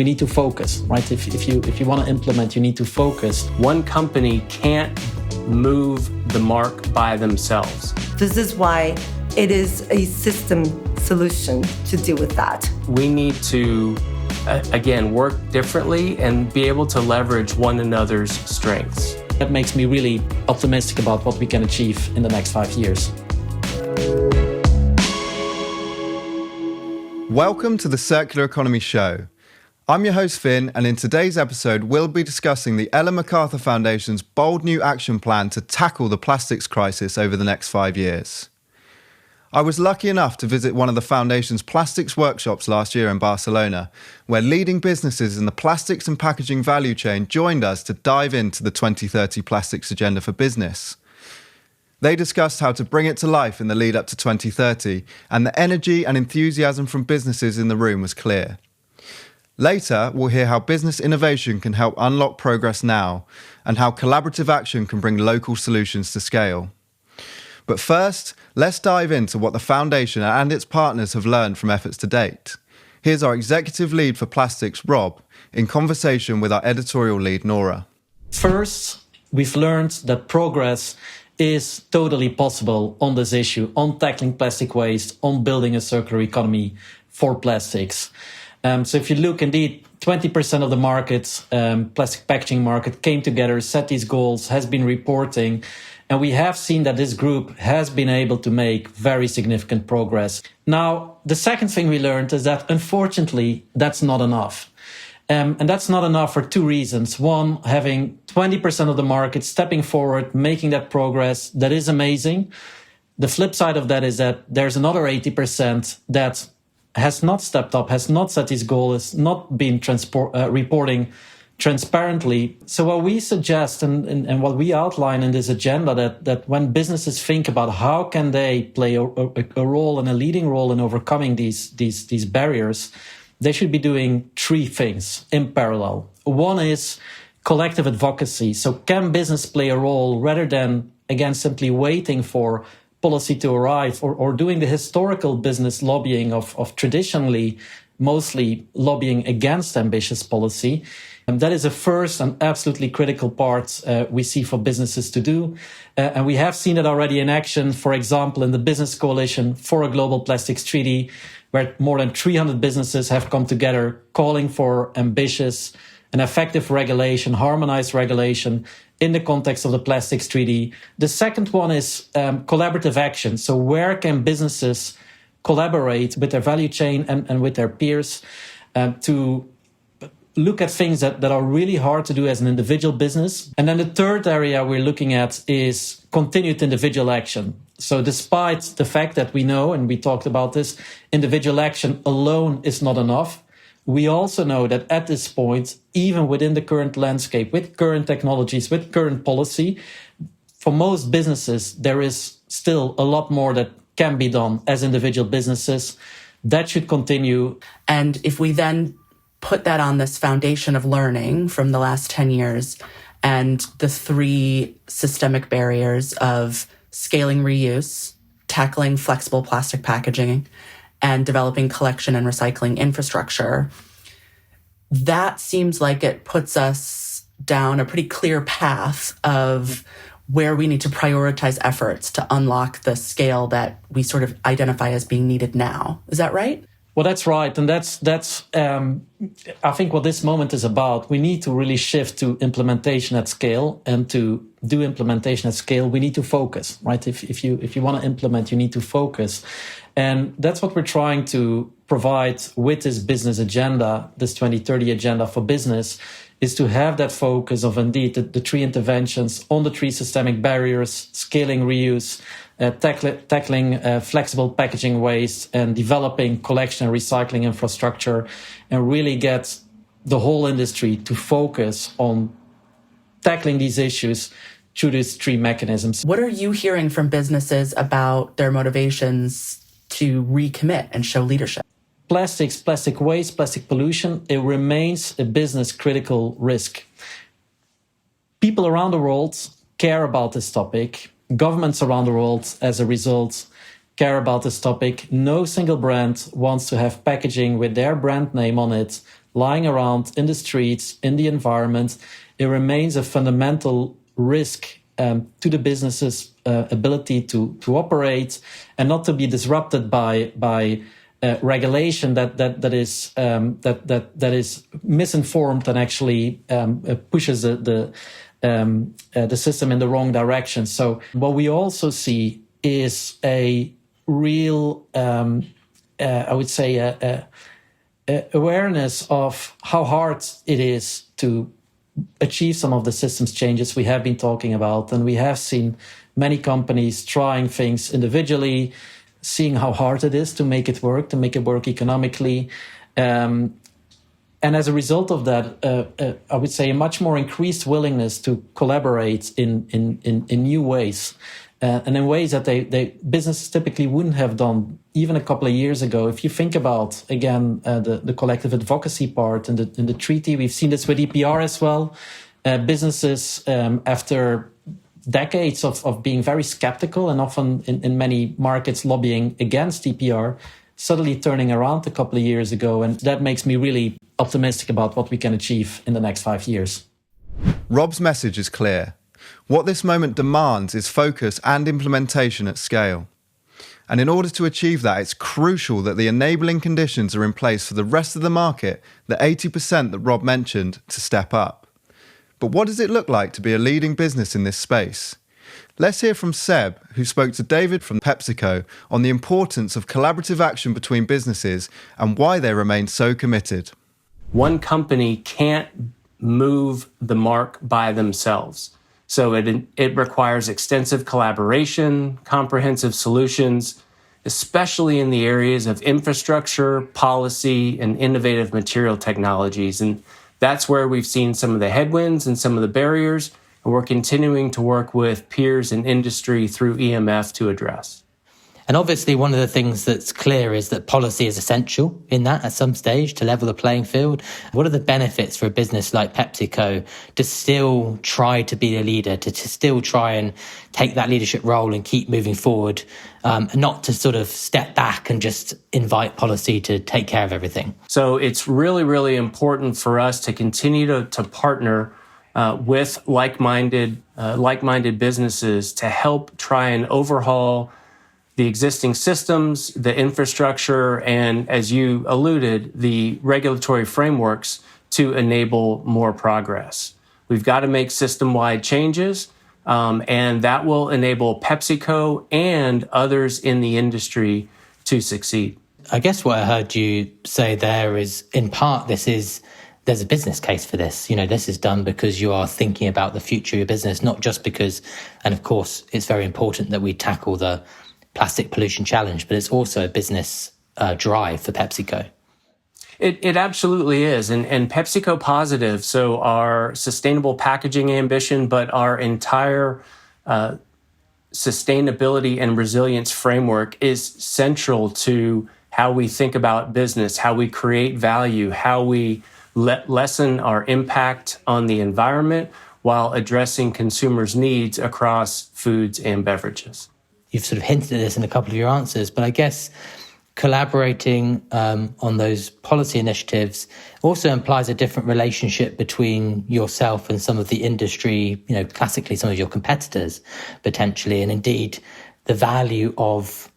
We need to focus, right? If you want to implement, you need to focus. One company can't move the mark by themselves. This is why it is a system solution to deal with that. We need to, again, work differently and be able to leverage one another's strengths. That makes me really optimistic about what we can achieve in the next 5 years. Welcome to the Circular Economy Show. I'm your host Finn, and in today's episode we'll be discussing the Ellen MacArthur Foundation's bold new action plan to tackle the plastics crisis over the next 5 years. I was lucky enough to visit one of the Foundation's plastics workshops last year in Barcelona, where leading businesses in the plastics and packaging value chain joined us to dive into the 2030 plastics agenda for business. They discussed how to bring it to life in the lead up to 2030, and the energy and enthusiasm from businesses in the room was clear. Later, we'll hear how business innovation can help unlock progress now, and how collaborative action can bring local solutions to scale. But first, let's dive into what the Foundation and its partners have learned from efforts to date. Here's our executive lead for plastics, Rob, in conversation with our editorial lead, Nora. First, we've learned that progress is totally possible on this issue, on tackling plastic waste, on building a circular economy for plastics. So if you look, indeed, 20% of the market, plastic packaging market, came together, set these goals, has been reporting, and we have seen that this group has been able to make very significant progress. Now, the second thing we learned is that, unfortunately, that's not enough. And that's not enough for two reasons. One, having 20% of the market stepping forward, making that progress, that is amazing. The flip side of that is that there's another 80% that has not stepped up, has not set his goal, has not been reporting transparently. So what we suggest and what we outline in this agenda, that when businesses think about how can they play a role and a leading role in overcoming these barriers, they should be doing three things in parallel. One is collective advocacy. So can business play a role rather than, again, simply waiting for policy to arrive or doing the historical business lobbying of traditionally mostly lobbying against ambitious policy. And that is a first and absolutely critical part we see for businesses to do. And we have seen it already in action, for example, in the Business Coalition for a Global Plastics Treaty, where more than 300 businesses have come together calling for ambitious and effective regulation, harmonized regulation in the context of the Plastics Treaty. The second one is collaborative action. So where can businesses collaborate with their value chain and with their peers to look at things that are really hard to do as an individual business? And then the third area we're looking at is continued individual action. So despite the fact that we know, and we talked about this, individual action alone is not enough, we also know that at this point, even within the current landscape, with current technologies, with current policy, for most businesses, there is still a lot more that can be done as individual businesses. That should continue. And if we then put that on this foundation of learning from the last 10 years and the three systemic barriers of scaling reuse, tackling flexible plastic packaging, and developing collection and recycling infrastructure, that seems like it puts us down a pretty clear path of where we need to prioritize efforts to unlock the scale that we sort of identify as being needed now. Is that right? Well, that's right. And that's I think what this moment is about. We need to really shift to implementation at scale, and to do implementation at scale, we need to focus, right? If you want to implement, you need to focus. And that's what we're trying to provide with this business agenda, this 2030 agenda for business, is to have that focus of indeed the three interventions on the three systemic barriers: scaling reuse, tackling flexible packaging waste, and developing collection and recycling infrastructure, and really get the whole industry to focus on tackling these issues through these three mechanisms. What are you hearing from businesses about their motivations to recommit and show leadership? Plastics, plastic waste, plastic pollution, it remains a business critical risk. People around the world care about this topic. Governments around the world, as a result, care about this topic. No single brand wants to have packaging with their brand name on it lying around in the streets, in the environment, it remains a fundamental risk to the business's ability to operate and not to be disrupted by regulation that is misinformed and actually pushes the system in the wrong direction. So what we also see is a real, I would say, a awareness of how hard it is to achieve some of the systems changes we have been talking about. And we have seen many companies trying things individually, seeing how hard it is to make it work economically. And as a result of that, I would say a much more increased willingness to collaborate in new ways. And in ways that they businesses typically wouldn't have done even a couple of years ago. If you think about, again, the collective advocacy part in the treaty, we've seen this with EPR as well. Businesses, after decades of being very skeptical and often in many markets lobbying against EPR, suddenly turning around a couple of years ago. And that makes me really optimistic about what we can achieve in the next 5 years. Rob's message is clear. What this moment demands is focus and implementation at scale. And in order to achieve that, it's crucial that the enabling conditions are in place for the rest of the market, the 80% that Rob mentioned, to step up. But what does it look like to be a leading business in this space? Let's hear from Seb, who spoke to David from PepsiCo on the importance of collaborative action between businesses and why they remain so committed. One company can't move the mark by themselves. So it requires extensive collaboration, comprehensive solutions, especially in the areas of infrastructure, policy, and innovative material technologies. And that's where we've seen some of the headwinds and some of the barriers, and we're continuing to work with peers in industry through EMF to address. And obviously, one of the things that's clear is that policy is essential in that at some stage to level the playing field. What are the benefits for a business like PepsiCo to still try to be a leader, to still try and take that leadership role and keep moving forward, and not to sort of step back and just invite policy to take care of everything? So it's really, really important for us to continue to partner with like-minded businesses to help try and overhaul the existing systems, the infrastructure, and as you alluded, the regulatory frameworks to enable more progress. We've got to make system-wide changes, and that will enable PepsiCo and others in the industry to succeed. I guess what I heard you say there is, in part, there's a business case for this. You know, this is done because you are thinking about the future of your business, not just because, and of course, it's very important that we tackle the plastic pollution challenge, but it's also a business drive for PepsiCo. It absolutely is. And PepsiCo Positive, so our sustainable packaging ambition, but our entire sustainability and resilience framework is central to how we think about business, how we create value, how we lessen our impact on the environment while addressing consumers' needs across foods and beverages. You've sort of hinted at this in a couple of your answers, but I guess collaborating on those policy initiatives also implies a different relationship between yourself and some of the industry, you know, classically some of your competitors, potentially, and indeed the value of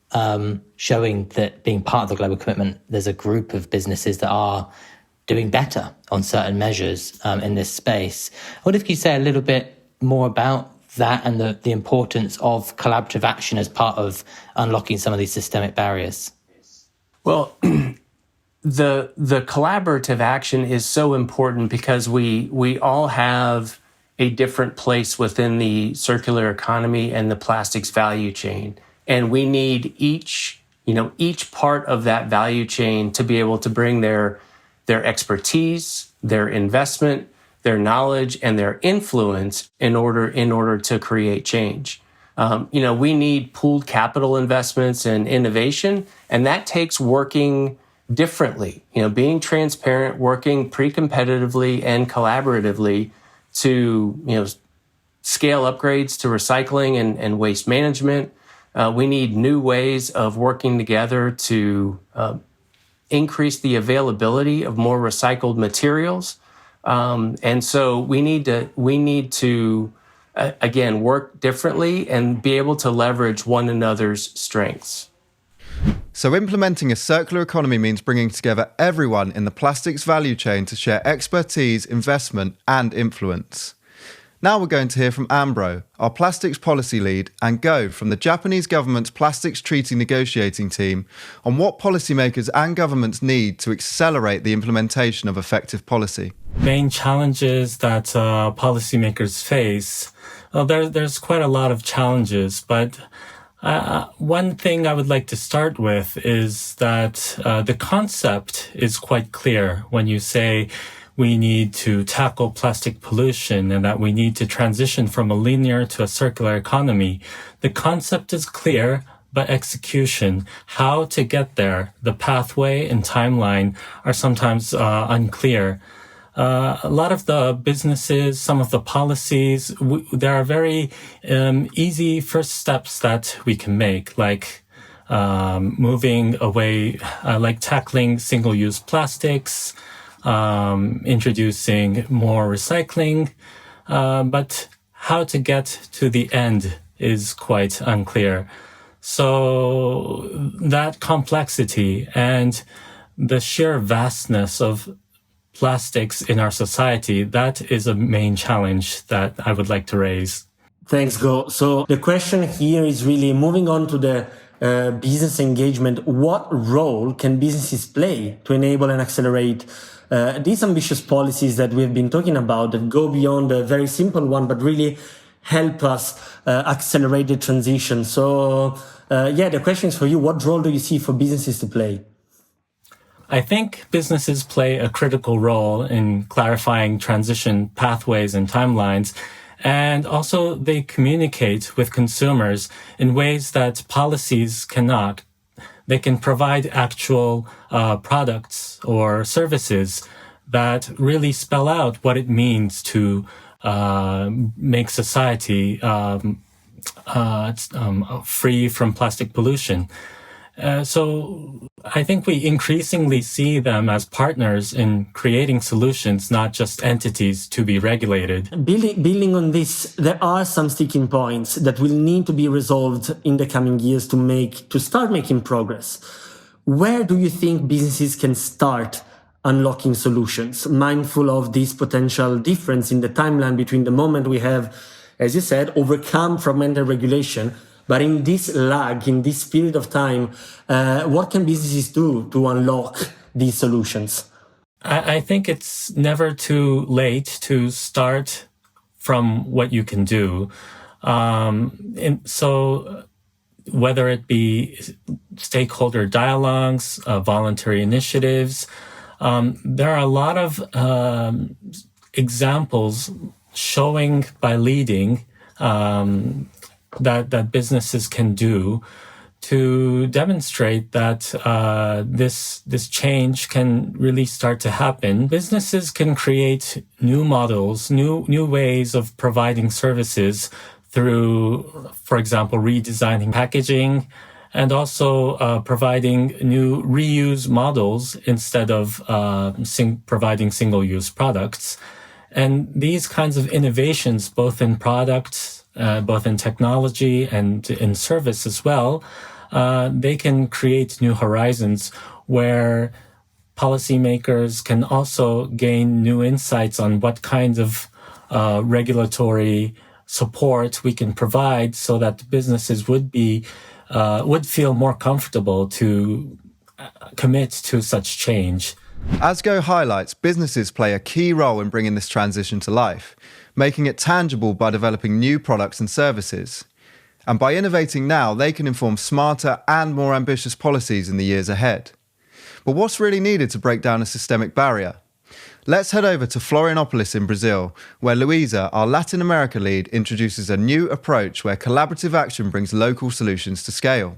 showing that being part of the global commitment, there's a group of businesses that are doing better on certain measures in this space. I wonder if you could say a little bit more about that and the importance of collaborative action as part of unlocking some of these systemic barriers. Well, the collaborative action is so important because we all have a different place within the circular economy and the plastics value chain. And we need each part of that value chain to be able to bring their expertise, their investment, their knowledge, and their influence in order to create change. We need pooled capital investments and innovation, and that takes working differently, being transparent, working pre-competitively and collaboratively to, scale upgrades to recycling and waste management. We need new ways of working together to increase the availability of more recycled materials. And so we need to again, work differently and be able to leverage one another's strengths. So implementing a circular economy means bringing together everyone in the plastics value chain to share expertise, investment, and influence. Now we're going to hear from Ambro, our plastics policy lead, and Go from the Japanese government's plastics treaty negotiating team on what policymakers and governments need to accelerate the implementation of effective policy. Main challenges that policymakers face, well, there's quite a lot of challenges, but one thing I would like to start with is that the concept is quite clear when you say we need to tackle plastic pollution and that we need to transition from a linear to a circular economy. The concept is clear, but execution, how to get there, the pathway and timeline are sometimes unclear. A lot of the businesses, some of the policies, there are very easy first steps that we can make, like moving away, like tackling single-use plastics, introducing more recycling, but how to get to the end is quite unclear. So that complexity and the sheer vastness of plastics in our society, that is a main challenge that I would like to raise. Thanks, Go. So the question here is really moving on to the business engagement. What role can businesses play to enable and accelerate these ambitious policies that we've been talking about that go beyond a very simple one, but really help us accelerate the transition? So the question is for you, what role do you see for businesses to play? I think businesses play a critical role in clarifying transition pathways and timelines, and also they communicate with consumers in ways that policies cannot. They can provide actual products or services that really spell out what it means to make society free from plastic pollution. So I think we increasingly see them as partners in creating solutions, not just entities to be regulated. Building on this, there are some sticking points that will need to be resolved in the coming years to start making progress. Where do you think businesses can start unlocking solutions, mindful of this potential difference in the timeline between the moment we have, as you said, overcome fragmented regulation, but in this lag, in this period of time, what can businesses do to unlock these solutions? I think it's never too late to start from what you can do. So whether it be stakeholder dialogues, voluntary initiatives, there are a lot of examples showing by leading that businesses can do to demonstrate that this change can really start to happen. Businesses can create new models, new ways of providing services through, for example, redesigning packaging, and also providing new reuse models instead of providing single-use products. And these kinds of innovations, both in products, both in technology and in service as well, they can create new horizons where policymakers can also gain new insights on what kinds of regulatory support we can provide so that businesses would feel more comfortable to commit to such change. As Go highlights, businesses play a key role in bringing this transition to life, making it tangible by developing new products and services. And by innovating now, they can inform smarter and more ambitious policies in the years ahead. But what's really needed to break down a systemic barrier? Let's head over to Florianópolis in Brazil, where Luisa, our Latin America lead, introduces a new approach where collaborative action brings local solutions to scale.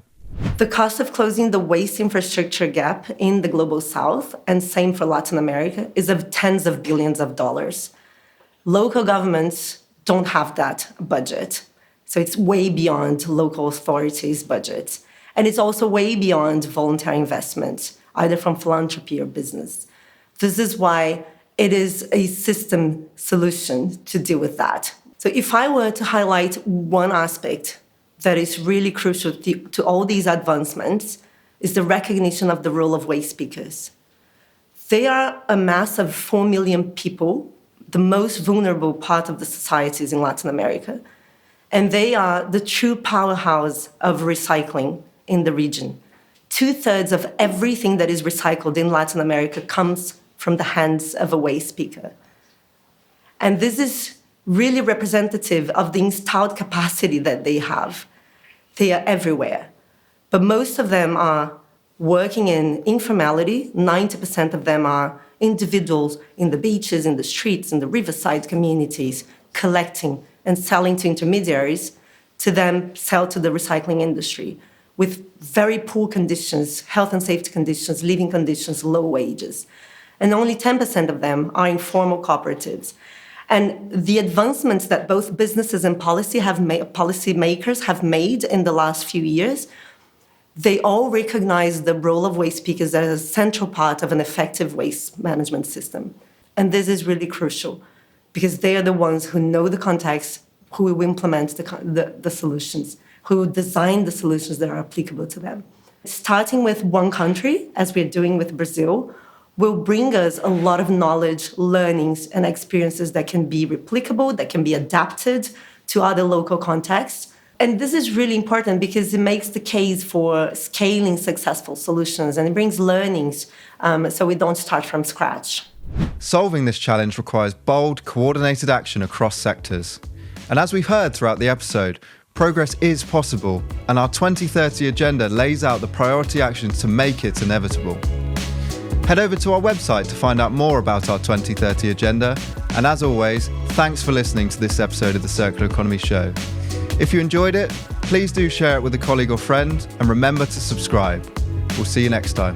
The cost of closing the waste infrastructure gap in the global south, and same for Latin America, is of tens of billions of dollars. Local governments don't have that budget. So it's way beyond local authorities' budgets. And it's also way beyond voluntary investment. either from philanthropy or business. This is why it is a system solution to deal with that. So if I were to highlight one aspect that is really crucial to all these advancements, is the recognition of the role of waste speakers. They are a mass of 4 million people, the most vulnerable part of the societies in Latin America. And they are the true powerhouse of recycling in the region. 2/3 of everything that is recycled in Latin America comes from the hands of a waste speaker. And this is really representative of the installed capacity that they have. They are everywhere. But most of them are working in informality. 90% of them are individuals in the beaches, in the streets, in the riverside communities, collecting and selling to intermediaries to then sell to the recycling industry with very poor conditions, health and safety conditions, living conditions, low wages. And only 10% of them are informal cooperatives. And the advancements that both businesses and policymakers have made in the last few years, they all recognize the role of waste speakers as a central part of an effective waste management system. And this is really crucial because they are the ones who know the context, who will implement the solutions, who will design the solutions that are applicable to them. Starting with one country, as we're doing with Brazil, will bring us a lot of knowledge, learnings, and experiences that can be replicable, that can be adapted to other local contexts. And this is really important because it makes the case for scaling successful solutions and it brings learnings so we don't start from scratch. Solving this challenge requires bold, coordinated action across sectors. And as we've heard throughout the episode, progress is possible, and our 2030 agenda lays out the priority actions to make it inevitable. Head over to our website to find out more about our 2030 agenda. And as always, thanks for listening to this episode of the Circular Economy Show. If you enjoyed it, please do share it with a colleague or friend, and remember to subscribe. We'll see you next time.